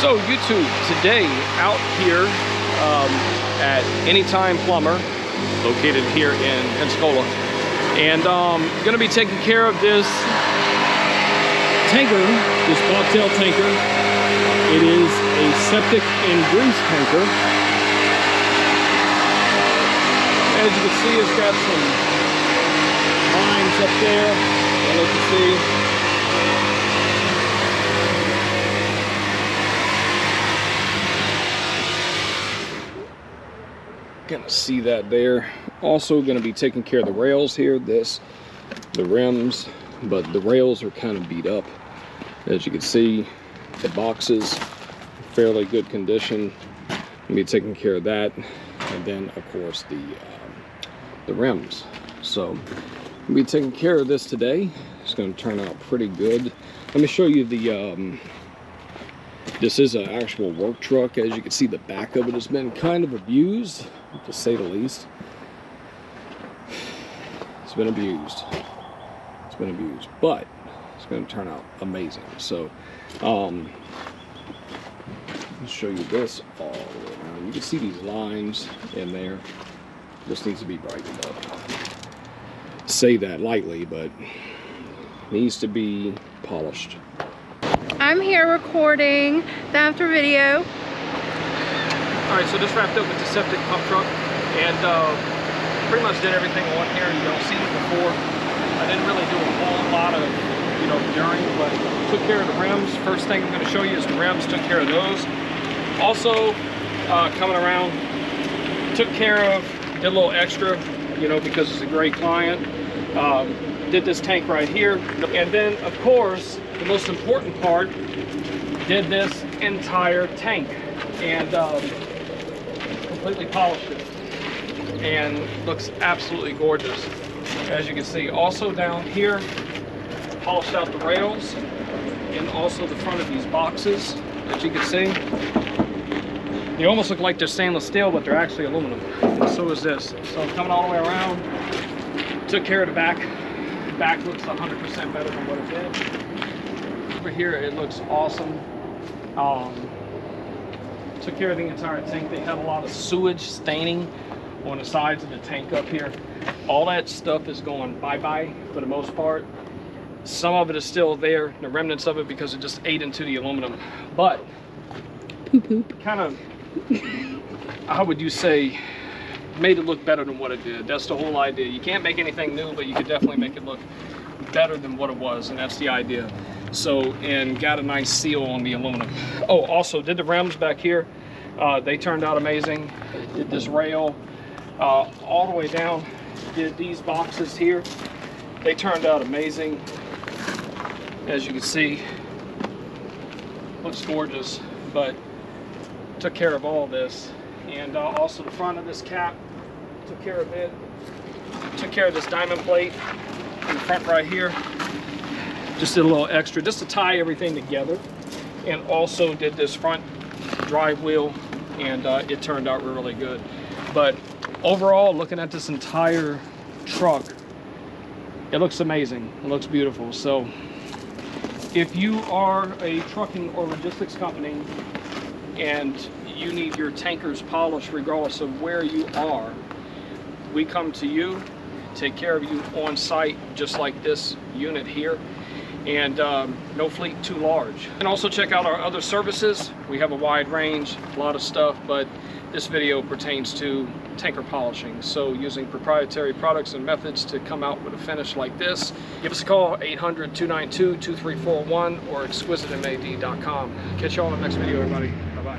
So YouTube, today out here at Anytime Plumber, located here in Pensacola, and gonna be taking care of this tanker, this Bobtail tanker. It is a septic and grease tanker. As you can see, it's got some lines up there. I'll let you see. Gonna see that there. Also gonna be taking care of the rails here, the rims, but the rails are kind of beat up. As you can see, the boxes, fairly good condition. Gonna be taking care of that. And then of course the rims. So I'll be taking care of this today. It's gonna turn out pretty good. Let me show you the this is an actual work truck. As you can see, the back of it has been kind of abused, to say the least. It's been abused. It's been abused, but it's going to turn out amazing. So, let me show you this all the way around. You can see these lines in there. This needs to be brightened up. Say that lightly, but needs to be polished. I'm here recording the after video. Alright, so this wrapped up with the septic pump truck, and pretty much did everything on here. You don't see it before. I didn't really do a whole lot of, during, but took care of the rims. First thing I'm going to show you is the rims. Took care of those. Also, coming around, took care of, did a little extra, because it's a great client. Did this tank right here, and then of course the most important part, did this entire tank, and completely polished it, and looks absolutely gorgeous, as you can see. Also down here, polished out the rails and also the front of these boxes, as you can see. They almost look like they're stainless steel, but they're actually aluminum. So is this. So coming all the way around, took care of the back. The back looks 100% better than what it did. Over here, it looks awesome. Took care of the entire tank. They had a lot of sewage staining on the sides of the tank up here. All that stuff is going bye-bye for the most part. Some of it is still there, the remnants of it, because it just ate into the aluminum. But kind of, how would you say, made it look better than what it did. That's the whole idea. You can't make anything new, but you could definitely make it look better than what it was, and that's the idea. So, and got a nice seal on the aluminum. Oh, also did the rims back here. They turned out amazing. Did this rail all the way down. Did these boxes here. They turned out amazing. As you can see, looks gorgeous, but took care of all this. And also the front of this cap, took care of it. Took care of this diamond plate in the front right here. Just did a little extra just to tie everything together. And also did this front drive wheel, and it turned out really good. But overall, looking at this entire truck, it looks amazing. It looks beautiful. So if you are a trucking or logistics company and you need your tankers polished regardless of where you are, we come to you, take care of you on site, just like this unit here, and no fleet too large. And also check out our other services. We have a wide range, a lot of stuff, but this video pertains to tanker polishing. So using proprietary products and methods to come out with a finish like this. Give us a call, 800-292-2341 or exquisitemad.com. Catch you all in the next video, everybody. Bye-bye.